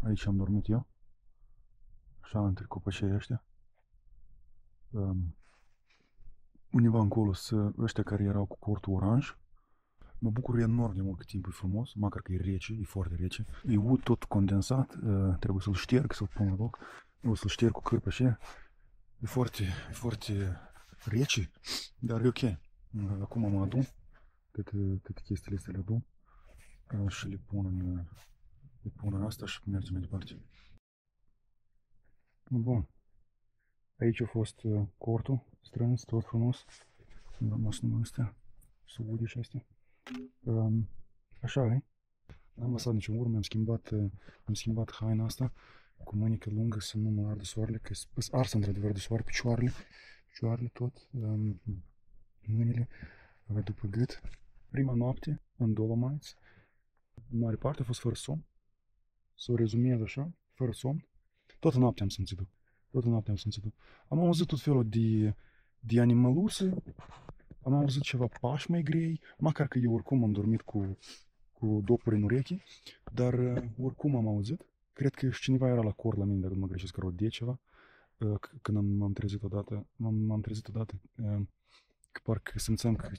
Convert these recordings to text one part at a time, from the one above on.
Aici am dormit eu. Așa între copăcei ăștia. Undeva încolo sunt ăștia care erau cu cortul oranj. Mă bucur enorm de mult că timpul e frumos, măcar că e rece, e foarte rece. E ud tot condensat, trebuie să-l șterg, să-l pun la loc. O să-l șterg cu cârpă și e foarte rece, dar e ok. Acum mă adun, câte chestiile astea le adun și le pun în asta și mergem mai departe. Bun. Aici a fost cortul, strâns, tot frumos. Am rămas numai astea, suguri și astea. Așa e. N-am lăsat nicio urmă, am schimbat haina asta cu mânică lungă să nu mă ardă soarele, că sunt ars într-adevăr de soare, picioarele tot, mâinile, după gât. Prima noapte în Dolomites, în mare parte a fost fără somn, să o rezumez așa, fără somn. Toată noaptea am simțit-o. Am auzit tot felul de animăluțe, am auzit ceva pași mai grei, măcar că eu oricum am dormit cu dopuri în urechi, dar oricum am auzit. Cred că și cineva era la cor la mine, dacă nu mă greșesc, că de ceva. Când m-am trezit odată, că parcă simțeam că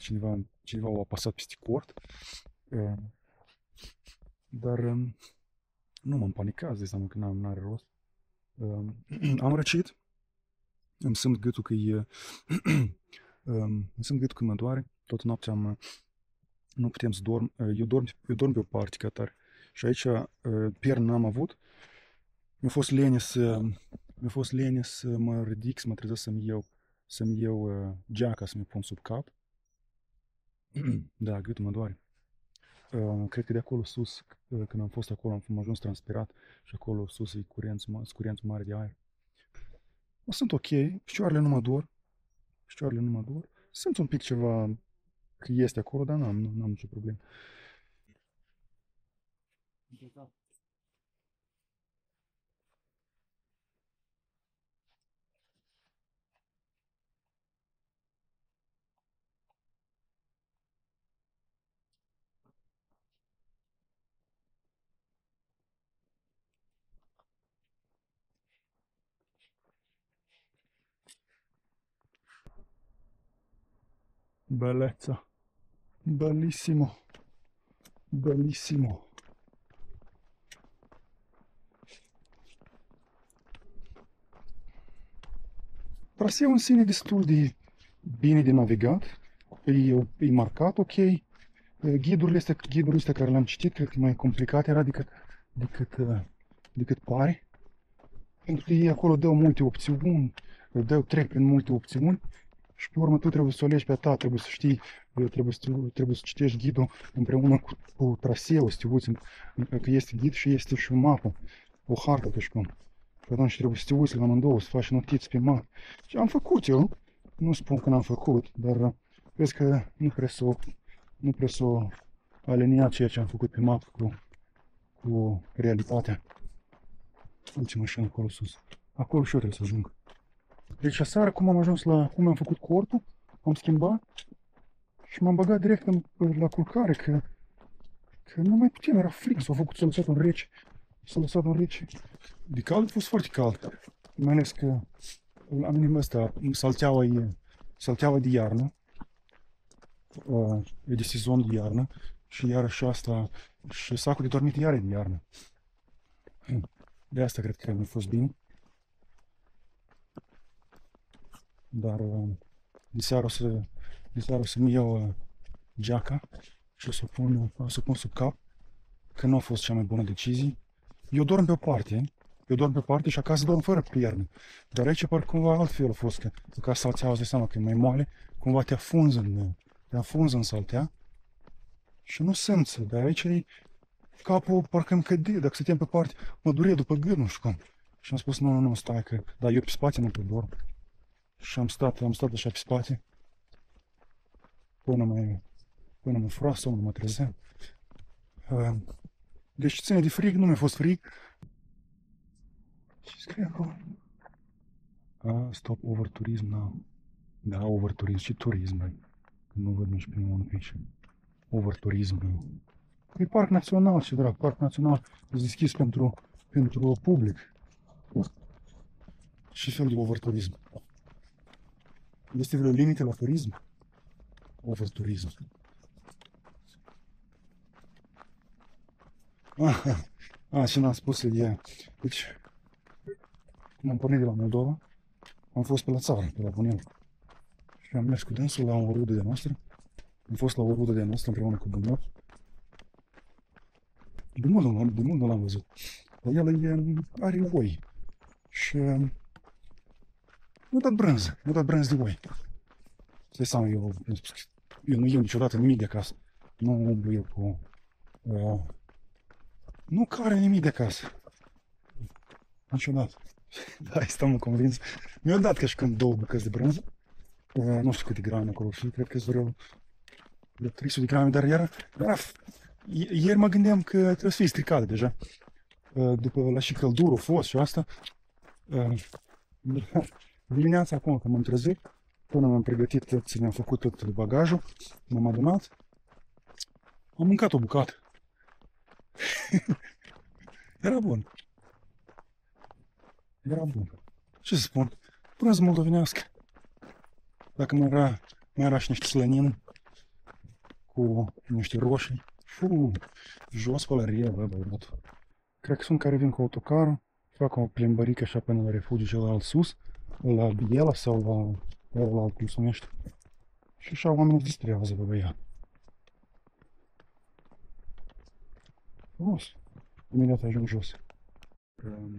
cineva a apasat peste cort. Dar nu m-am panicat, de seama că n-are rost. Am răcit, îmi simt gâtul că mă doare, tot noaptea nu putem să dorm, eu dorm pe o parte ca tare. Și aici pernă n-am avut. Mi-a fost lene să mă ridic, să mă trezesc să-mi iau geaca să mi pun sub cap. Da, gâtul mă doare. Cred că de acolo sus, când am fost acolo, am ajuns transpirat și acolo sus e curenț mare de aer. Mă sunt ok, picioarele nu mă dor. Simt un pic ceva că este acolo, dar n-am nicio problemă. Bellezza. Bellissimo. Bellissimo. Traseul în sine destul de bine de navigat. E marcat ok. Ghidurile astea care le-am citit, cred că mai complicat era decât pare. Pentru că ei acolo dau multe opțiuni, trec prin multe opțiuni și pe urmă tu trebuie să o alegi pe a ta, trebuie să știi, trebuie să citești ghidul împreună cu traseul, să te uiți că este ghid și este și o mapă, o hartă pe șcum. Și atunci trebuie să te uiți la amândouă, să faci notiți pe mapă. Și am făcut eu, nu spun că n-am făcut, dar vezi că nu prea s-o aliniat ceea ce am făcut pe mapă cu realitatea. Uite mașina acolo sus. Acolo și eu trebuie să ajung. Deci aseară cum am făcut cortul, am schimbat și m-am băgat direct la culcare, că nu mai puteam, era frig, s-a lăsat în rece. De cald a fost foarte cald, mai ales că la mine ăsta, salteaua de iarnă, e de sezon de iarnă și iarăși asta, și sacul de dormit iar e de iarnă. De asta cred că mi-a fost bine. Dar de seară o să-mi iau geaca și o să o pun sub cap, că nu a fost cea mai bună decizie. Eu dorm pe o parte și acasă dorm fără pierne. Dar aici parcă cumva altfel a fost, că ca saltea îți dai seama că e mai moale, cumva te afunză în saltea și nu simți, dar aici e capul parcă îmi cădea, dacă stăteam pe parte, mă durea după gât, nu știu cum. Și am spus, nu, stai, că, dar eu pe spate nu pot dorm. Și am stat așa pe spate, până mă fura somnul, mă trezeam. Deci ține de frig, nu mi-a fost frig. Ce scrie acolo? Stop over turism now. Da, over turism. Și turism, băi. Nu văd nici pe unul pe aici. Over turism now. E parc național, ce drag, parc național. E deschis pentru pentru public. Ce fel de overturism? Este vreo limită la turism? Overturism. Și n-am spus e... Deci, cum am pornit de la Moldova, am fost pe la țară, pe la Bunel. Și am mers cu dânsul la o rudă de noastră. Am fost la o rudă de noastră împreună cu Bunel. De mult nu l-am văzut. Dar el are oi. Și mi-a dat brânză de oi. Stai seama, eu nu iau niciodată nimic de acasă. Nu umblu eu cu... nu care nimic de acasă. Niciodată. Da, stăm convins. Mi-a dat ca și când 2 bucăți de brânză. Nu știu câte grame acolo și cred că sunt vreo 300 de grame, dar ieri mă gândeam că trebuie să fie stricate deja. După la și căldură a fost și asta. Dimineața acum că m-am trezit, până m-am pregătit, mi-am făcut tot bagajul, m-am adunat, am mâncat o bucată. Era bun. Era bun. Ce să spun? Brânză moldovenească. Dacă mai era și niște slănină cu niște roșii. Jos pălărie, băiatul. Cred că sunt care vin cu autocarul, fac o plimbărică așa până la refugiu celălalt sus, la Biela sau la alt, cum se numește. Și așa oamenii se distrează, băiat. Frumos. Imediat ajung jos.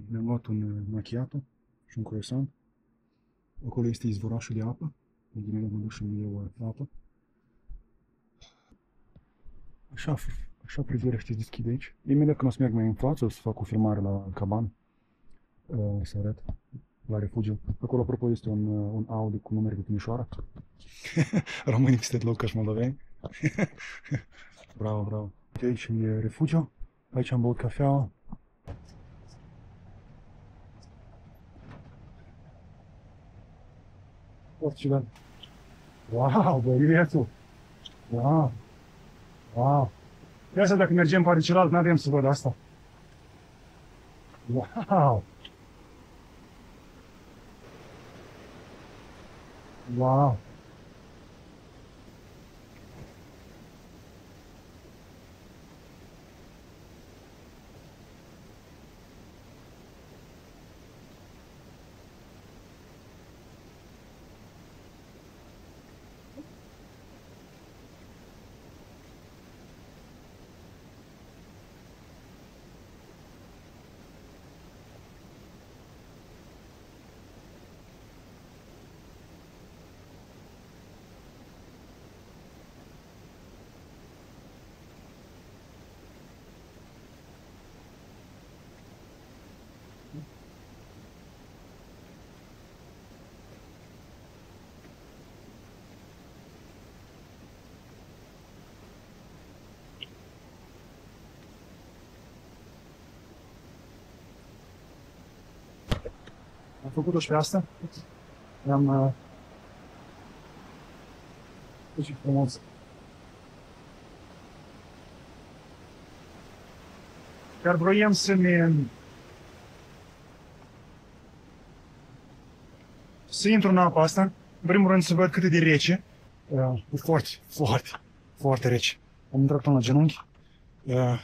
Mi-am luat un macchiato și un croissant. Acolo este izvorașul de apă. Imediat mă duc și îmi iau apă. Așa privirea se deschide aici. Imediat când o să merg mai în față, o să fac o filmare la cabană. Să arăt la refugiu. Acolo, apropo, este un Audi cu numere de Timișoara. Românii peste loc ca și moldoveni. Bravo, bravo. Aici e refugiu. Aici am băut cafea. Foarte ciudat. Wow, băiețul! Wow! Wow! De asta dacă mergem pe celălalt, n-avem să văd asta. Wow! Wow! Am făcut-o și pe asta. I-am... Ce frumos. Chiar vroiam să intru în apa asta. În primul rând să văd cât e de rece. E foarte rece. Am intrat până la genunchi. Mi-a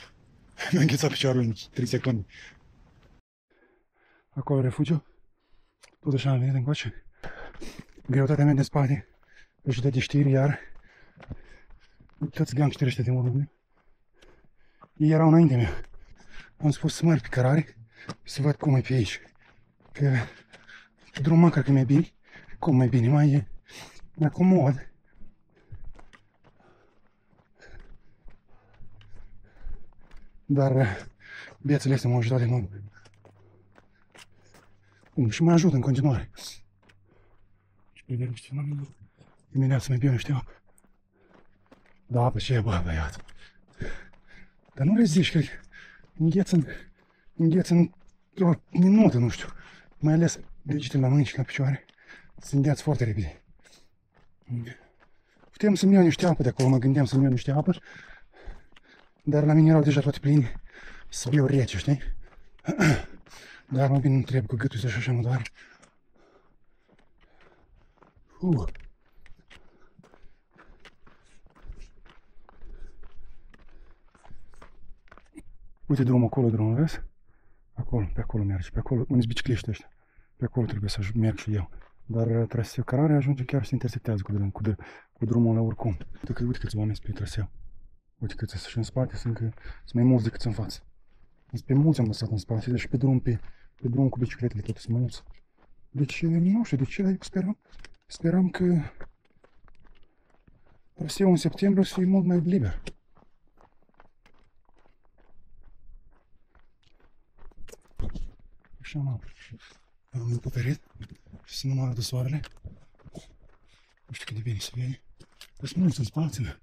înghețat piciorul în 3 secunde. Acolo refugiu. Tot așa am venit încoace. Greutatea mea de spate își dă de știri iar. Toți gangsterii ăștia de urmă. Ei erau înainte mea. Am spus să merg pe cărare să văd cum e pe aici. Că drumul măcar că mi-e bine. Cum mai bine, mai acomod. Dar viețile astea m-au ajutat de mult. Și mă ajută în continuare. Și pe vedere niște oameni. Imediat să mai beau niște apă. Da, apă ce e, bă, băiat. Dar nu reziști, cred că îngheță într-o minută, nu știu. Mai ales degetele la mâini și la picioare. Se îngheață foarte repede. Puteam să-mi iau niște apă de acolo, mă gândeam să-mi iau niște apă. Dar la mine erau deja toate pline. Să beau rece, știi? Dar mă bine, nu trebuie cu gâtul să-și așa mă doare. Uite drumul acolo, drumul, vezi? Acolo, pe acolo merge, pe acolo, unde-s bicicliști ăștia. Pe acolo trebuie să merg și eu. Dar traseul cărare ajunge chiar se intersectează cu drumul ăla oricum. Uite câți oameni sunt pe traseu. Uite câți sunt și în spate, sunt mai mulți decât în față. Sunt pe mulți am lăsat în spate, deci pe drum cu bicicletele toate sunt mulți. Deci nu știu de ce, dar eu speram că traseul în septembrie o să fie mult mai liber. Așa mă, am acoperit și să nu mă ardă soarele. Nu știu cât de bine se vede. Sunt mulți în spate,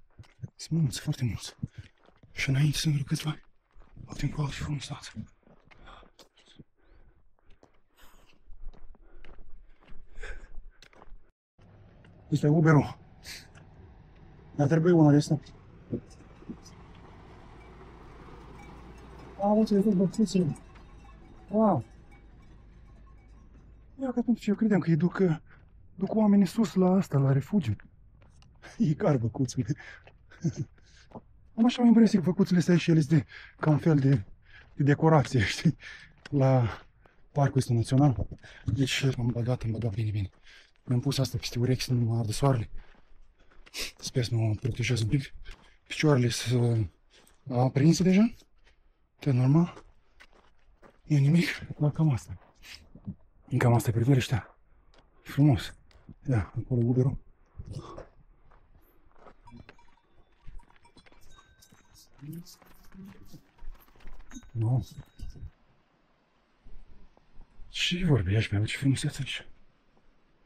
sunt mulți, foarte mulți. Și înainte sunt vreo câțiva, poate încă alții frumusați. Ăsta e Uber-ul. Dar trebuie unul de ăsta. Uite, de tot băpțuțele. Wow! Ia că atunci eu credeam că îi duc oamenii sus la asta, la refugiu. E car băcuțele. Am așa o impresie că băcuțele astea și ele sunt ca un fel de decorație, știi? La parcul ăsta național. Deci am băgat bine. Mi-am pus asta peste urechi să nu mă ardă soarele. Sper să mă protejez un pic. Picioarele sunt aprinse deja. Tot normal. Nu e nimic, dar cam asta. Cam asta e priveliștea. Frumos. Ia, acolo Uber-ul. Nu. Ce vorbești, mi-am ce frumusețe aici.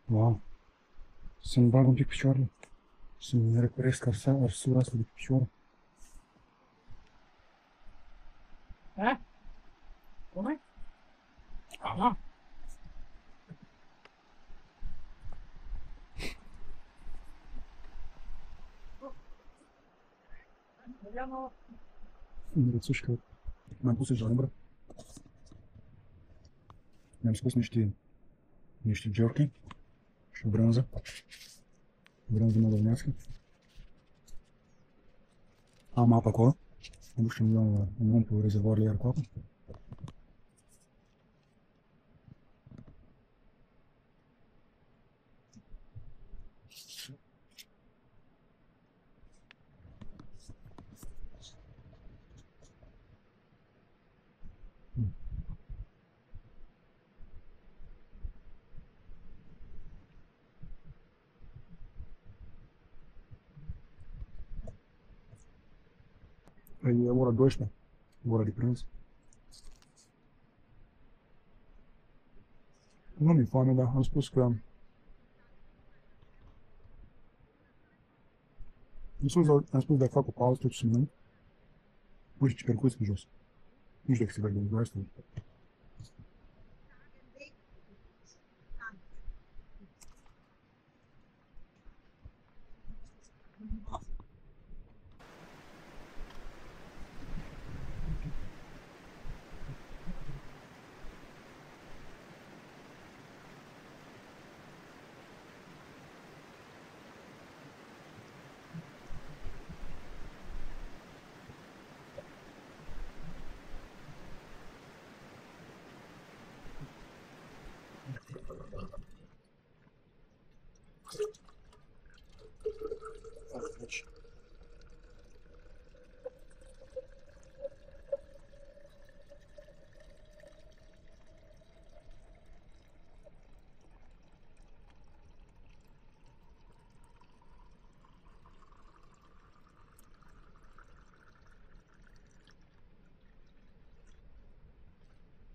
Wow. Să-mi bag un pic picioarele. Să-mi răcoresc arsura asta de picioare. Da? Cum e? Aha. Rățuși că m-am pus în umbră. Mi-am scos niște jerky și brânză. Brânză moldovenească. Am apă acolo. Am dus și îmi umplu rezervoarele iar cu apă. E ora 12, ora de prânz. Nu mi-e foame, dar am spus că am spus de a fac o pauză tot să mănânc. Uite ce percuți în jos. Nu știu dacă se vede în asta.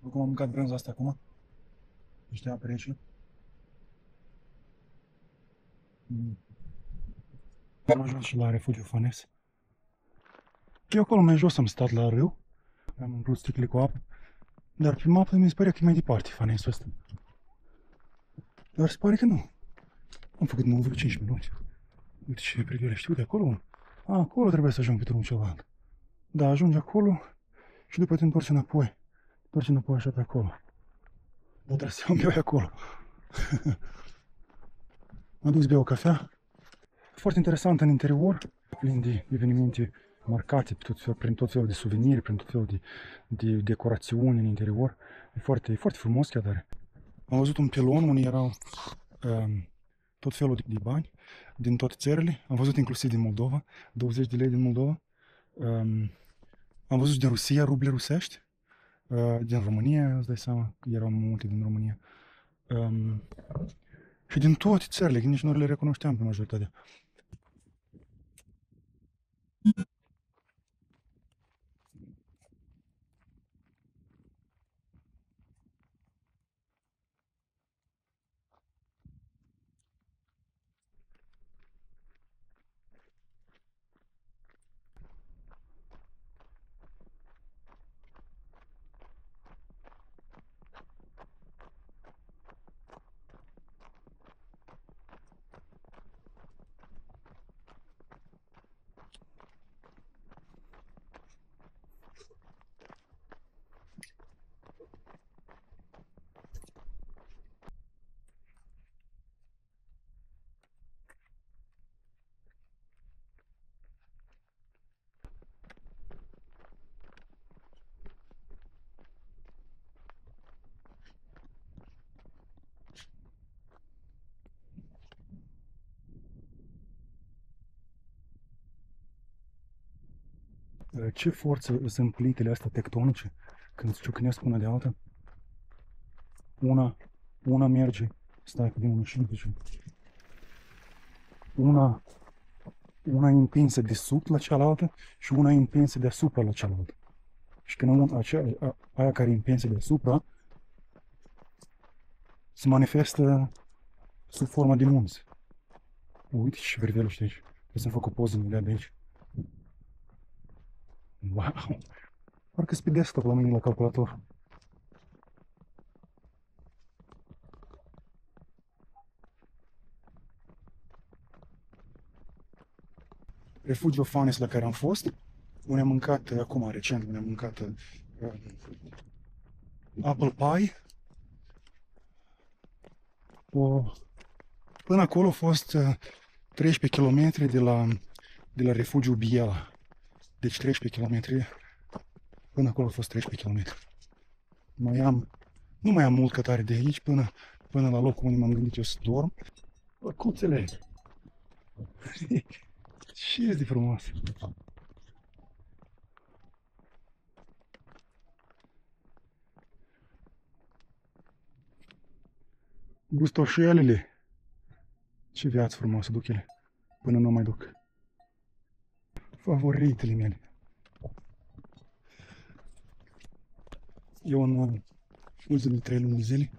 Acum am mâncat brânza asta acum. Niște apă rece. Am ajuns și la refugiu Fanes. Eu acolo mai jos am stat la râu. Am umplut sticle cu apă. Dar pe mapă mi se părea că e mai departe Fanesul ăsta. Dar se pare că nu. Am făcut numai vreo 5 minute. Uite ce priveliște. Uite acolo. Acolo trebuie să ajung pe drumul celălalt. Da, ajungi acolo și după te întorci înapoi. Întoarce înapoi așa pe acolo. Dar trebuie să iau un beau acolo. M-am dus bea o cafea. Foarte interesant în interior, plin de evenimente marcate prin tot felul de suveniri, prin tot felul de decorațiuni în interior. E foarte, foarte frumos chiar tare. Am văzut un pilon unde erau tot felul de bani din toate țările. Am văzut inclusiv din Moldova, 20 de lei din Moldova. Am văzut din Rusia, ruble rusești. Din România, îți dai seama că erau multe din România. Și din toate țările, nici nu le recunoșteam pe majoritatea. Ce forță sunt plitele astea tectonice când se ciocnesc una de alta? Una merge, stai că vine o mașină pe ce. Una e împinsă de sub la cealaltă și una e împinsă deasupra la cealaltă. Și când aia care e împinsă deasupra se manifestă sub forma de munți. Uite și vervelul știi aici. Trebuie să-mi fac o poză imediat de aici. Wow! Parcă-s pe desktop la mine la calculator. Refugiul Fanes la care am fost, unde am mâncat acum recent, unde am mâncat apple pie. Până acolo a fost 13 km de la refugiul Biela. Deci 13 km. Până acolo a fost 13 km. Nu mai am mult cătare de aici până la locul unde m-am gândit eu să dorm. Cuțele! Ce este de frumos! Gustoșelele! Ce viață frumoasă duc ele, până nu mai duc. Favoritele mele. Eu în ultimele 3 luni de zile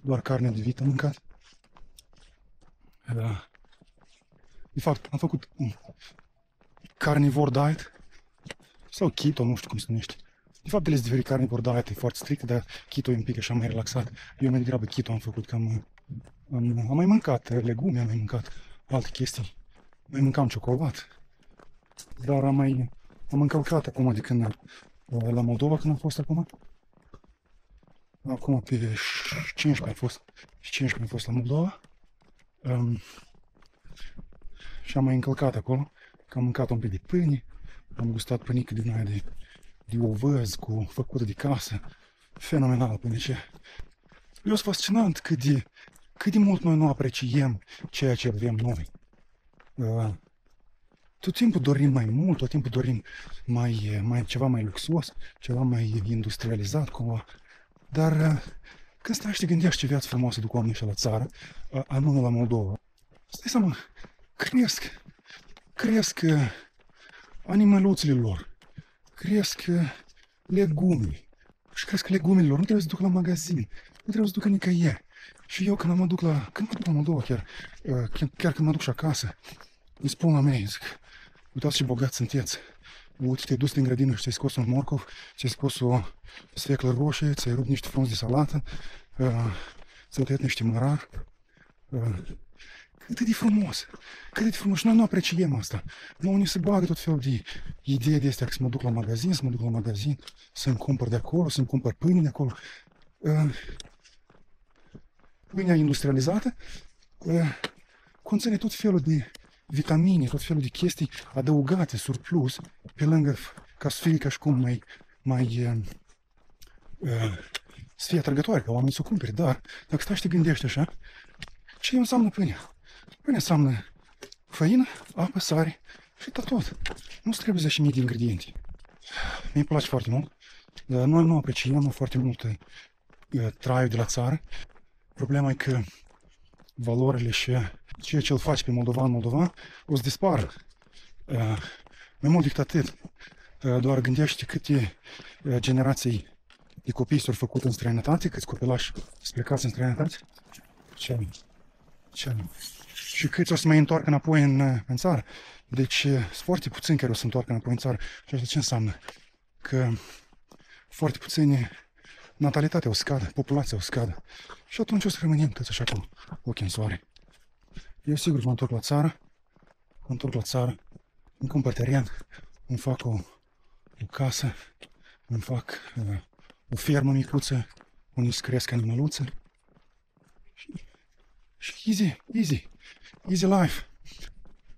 doar carne de vită am mâncat. De fapt, am făcut un carnivore diet sau keto, nu știu cum se numește. De fapt, ele sunt diferite. Carnivore diet e foarte strict, dar keto e un pic așa mai relaxat. Eu mai degrabă keto am făcut, că am mai mâncat legume, am mai mâncat alte chestii. Mai mâncam ciocolată. Dar am încălcat acum de când la Moldova, când am fost acum. Acum pe 15 am fost. Și 15 am fost la Moldova. Și am mai încălcat acolo. Că am mâncat un pic de pâine. Am gustat pâinică din aia de ovăz făcută de casă. Fenomenal până ce. Eu sunt fascinant cât de mult noi nu apreciem ceea ce avem noi. Tot timpul dorim mai mult, tot timpul dorim ceva mai luxuos, ceva mai industrializat cumva. Dar când stai și te gândești ce viață frumoasă duc oamenii ăștia la țară, anume la Moldova, stai seama, cresc animăluțele lor, cresc legume. Și cresc legumele lor, nu trebuie să duc la magazin, nu trebuie să duc nicăieri. Și eu când mă duc la Moldova, chiar când mă duc și acasă, îi spun la mei, zic, uitați ce bogați sunteți. Uite, te-ai dus din grădină și ți-ai scos un morcov, ți-ai scos o sfeclă roșie, ți-ai rupt niște frunzi de salată, ți-ai tăiat niște mărar. cât de frumos, cât de frumos. Și noi nu apreciem asta. Noi ne se bagă tot felul de idei de astea, că să mă duc la magazin, să-mi cumpăr de acolo, să-mi cumpăr pâine de acolo. Pâinea industrializată conține tot felul de vitamine, tot felul de chestii adăugate, surplus, pe lângă ca să fie ca și cum să fie atrăgătoare, ca oamenii să o cumpere. Dar, dacă stai și te gândești așa, ce înseamnă pâinea? Pâinea înseamnă făină, apă, sare și tot. Nu trebuie 10.000 de ingrediente. Mi-e place foarte mult. Noi nu apreciem foarte mult traiul de la țară. Problema e că valorile și ceea ce îl faci pe moldovan o să dispară. Mai mult decât atât, doar gândește câte generații de copii s-au făcut în străinătate, câți copilași sunt plecați în străinătate. Și câți o să mai întoarcă înapoi în țară. Deci sunt foarte puțini care o să întoarcă înapoi în țară. Și asta ce înseamnă? Că foarte puțini natalitatea o scadă, populația o scadă. Și atunci o să rămânem toți așa cu ochii în soare. Eu sigur mă întorc la țară, îmi cumpăr teren, îmi fac o casă, îmi fac o fermă micuță, unde îți cresc animăluțe. Și easy life.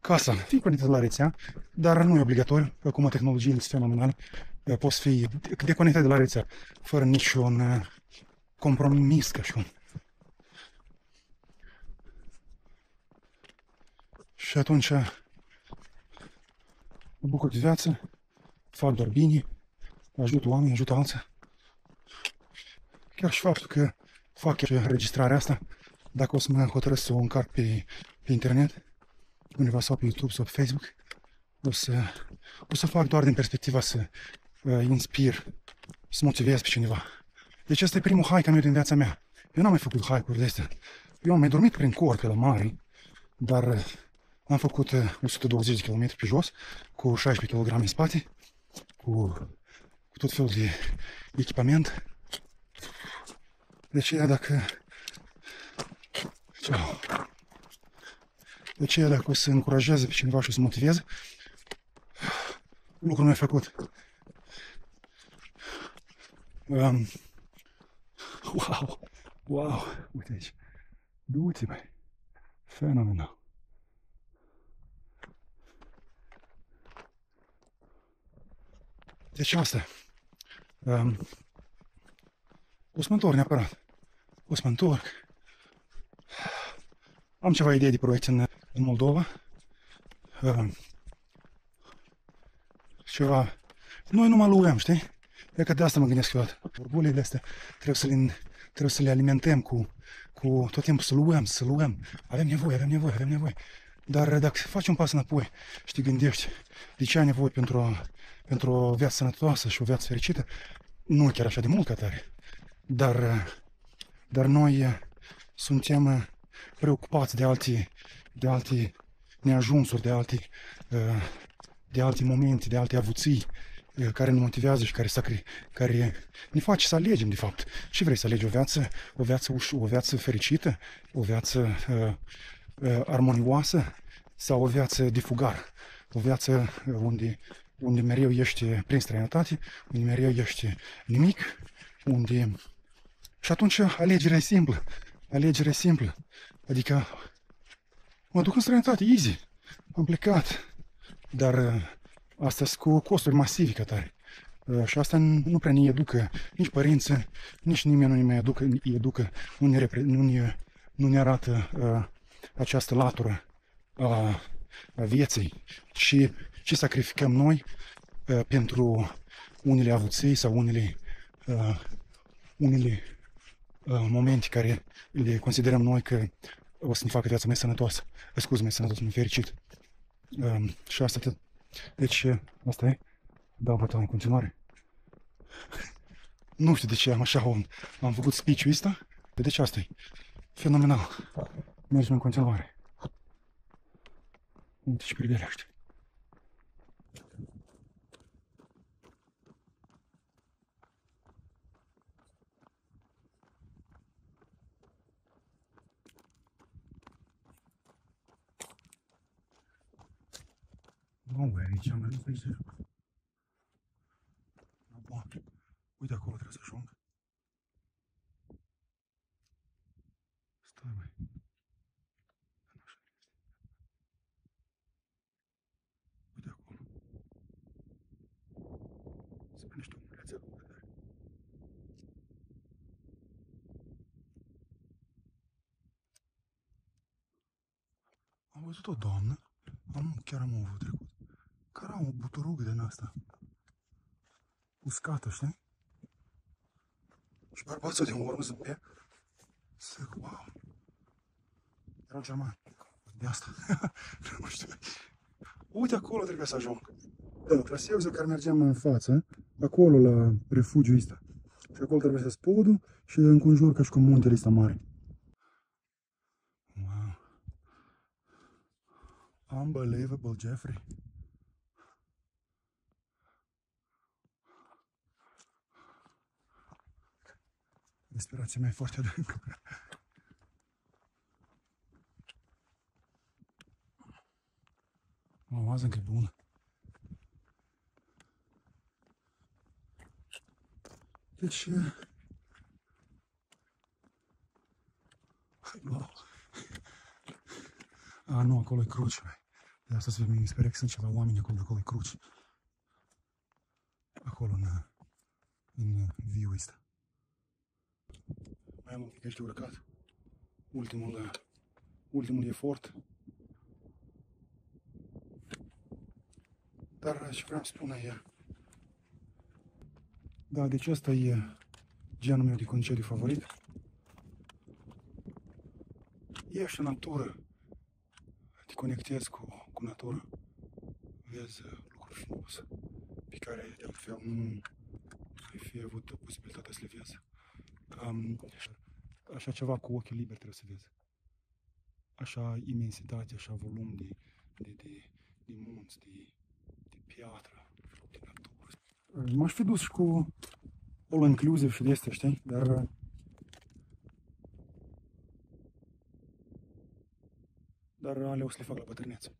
Casa, fii conectat la rețea, dar nu e obligatoriu, acum tehnologiile sunt fenomenale, poți fi deconectat de la rețea, fără niciun compromis, ca și cum. Și atunci mă bucur de viață, fac doar bine, ajut oameni, ajut alții. Chiar și faptul că fac înregistrarea asta, dacă o să mă hotărăsc să o încarc pe internet, undeva sau pe YouTube sau pe Facebook, o să fac doar din perspectiva să inspir, să motivez pe cineva. Deci ăsta e primul hike meu din viața mea. Eu n-am mai făcut hike-uri de astea. Eu am mai dormit prin cor pe la mare, dar am făcut 120 de km pe jos, cu 16 kg în spate, cu tot felul de echipament. De aceea dacă o să încurajeze pe cineva și o să motiveze, lucrul meu e făcut. Wow, uite aici. Du-te, băi. Fenomenal. Deci asta. O să mă întorc neapărat. O să mă întorc. Am ceva idei de proiect în Moldova. Ceva... Noi nu mă luăm, știi? E că de asta mă gândesc eu. Orgolile astea trebuie să le alimentăm cu tot timpul să luăm. Avem nevoie. Dar dacă faci un pas înapoi și te gândești de ce ai nevoie pentru o viață sănătoasă și o viață fericită, nu chiar așa de mult ca tare. Dar noi suntem preocupați de alte neajunsuri, de alte momente, de alte avuții care ne motivează și care ne face să alegem, de fapt. Ce vrei să alegi? O viață fericită? O viață armonioasă? Sau o viață de fugar? O viață unde mereu ești prin străinătate, unde mereu ești nimic, Și atunci alegerea e simplă. Adică mă duc în străinătate, easy. Am plecat. Dar asta sunt cu costuri masive ca tare. Și asta nu prea ne educă nici părinții, nici nimeni nu ne mai educă, nu ne arată această latură a vieții și ce sacrificăm noi pentru unele avuții sau unele momente care le considerăm noi că o să ne facă viața mai sănătoasă. Mai sănătoasă, mai fericit. Și asta atât. Deci, asta e. Dau bătaie în continuare. Nu știu de ce am făcut speech-ul ăsta. Deci asta e. Fenomenal. Mergem în continuare. Uite ce privelește. băi, aici am ajuns aici. Bun. Uite acolo trebuie să ajung. Stai, băi. Uite acolo. Sunt niște omulețe acolo. Am văzut o doamnă, chiar am avut trecut, care au o buturugă din asta, uscată, știi? Și bărbatul din urmă zâmbea. Zic, wow. Erau germani. De asta. Nu știu. Uite acolo trebuie să ajung. Da, traseul care mergeam în față, acolo la refugiul ăsta. Și acolo trebuie să spodul și înconjur ca și cu muntele ăsta mare. Wow. Unbelievable, Jeffrey. Respirația mea e foarte adâncă. O, azi încă e bună. Deci... Wow. A, nu, acolo e cruce. De asta mi sper că sunt ceva oameni acolo, acolo e cruce. Acolo, în viu ăsta. Mai am un pic aici de urcat. Ultimul efort. Dar ce vreau să spun e... Da, deci ăsta e genul meu de concediu favorit. Ești în natură, te conectezi cu natura, vezi lucruri frumoase pe care de altfel nu ai fi avut posibilitatea să le vezi. Așa ceva cu ochii liberi trebuie să vezi. Așa imensitate, așa volum de munți, de piatră, de natură. M-aș fi dus și cu all inclusive și de astea, știi? Dar alea o să le fac la bătrânețe.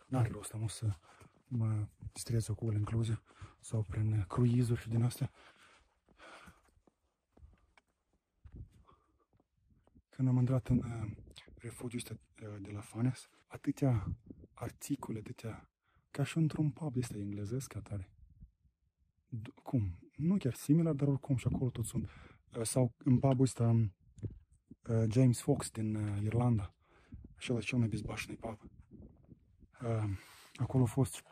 N-are rost, am o să mă distrez cu all inclusive sau prin cruizuri și din astea. Când am intrat în refugiul ăsta de la Fanes, atâtea articole, atâtea, ca și într-un pub ăsta englezesc, ca tare. Cum? Nu chiar similar, dar oricum și acolo tot sunt. Sau în pubul ăsta James Fox din Irlanda. Acela e cel mai bezbașnit pub. Acolo a fost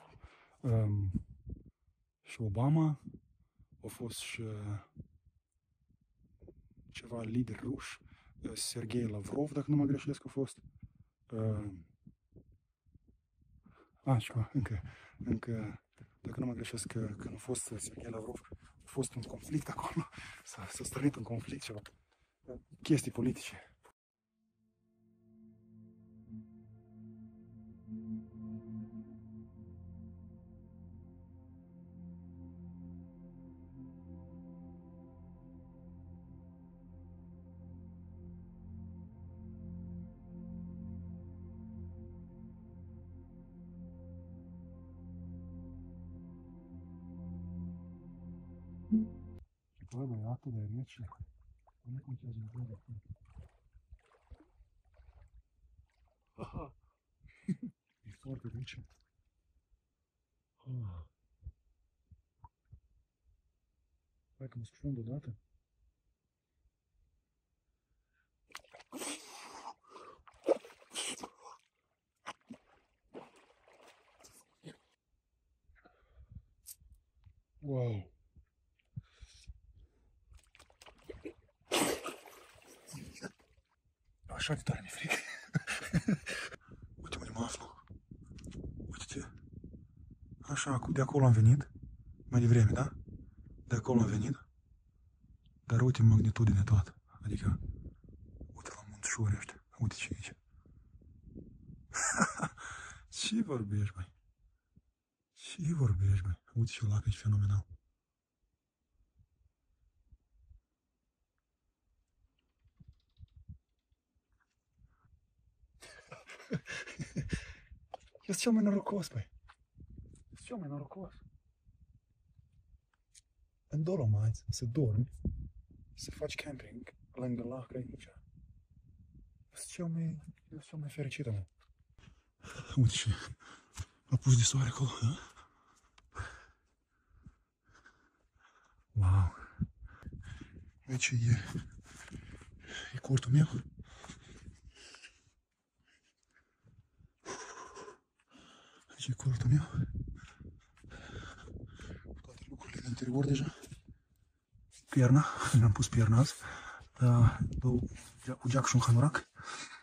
și Obama, a fost și ceva lider ruși, Sergei Lavrov, dacă nu mă greșesc, a fost. Ceva, încă, dacă nu mă greșesc, când a fost Sergei Lavrov, a fost un conflict acolo, s-a stârnit un conflict, ceva, chestii politice. Bă, e atât de rece. Nu contează în vreo. E foarte rece. Hai că mă scufund odată. Wow. Așa de tare mi-e frică. Uite unde mă aflu. Uite-te. Așa, de acolo am venit. Mai devreme, da? De acolo am venit. Dar uite magnitudine toată. Adică, uite la munțișorii ăștia. Uite ce e aici. Ce vorbești, băi? Ce vorbești, băi? Uite ce lac, e fenomenal. sunt cel mai norocos, băi. Sunt cel mai norocos. În Dolomites, să dormi, să faci camping lângă lac aici. Sunt cel mai fericit, mă. Uite ce apus de soare acolo, da? Wow! Aici e cortul meu. Aici e cortul meu. Toate lucrurile de interior deja. Pierna, mi-am pus pierna azi. Cu geac și un hanorac.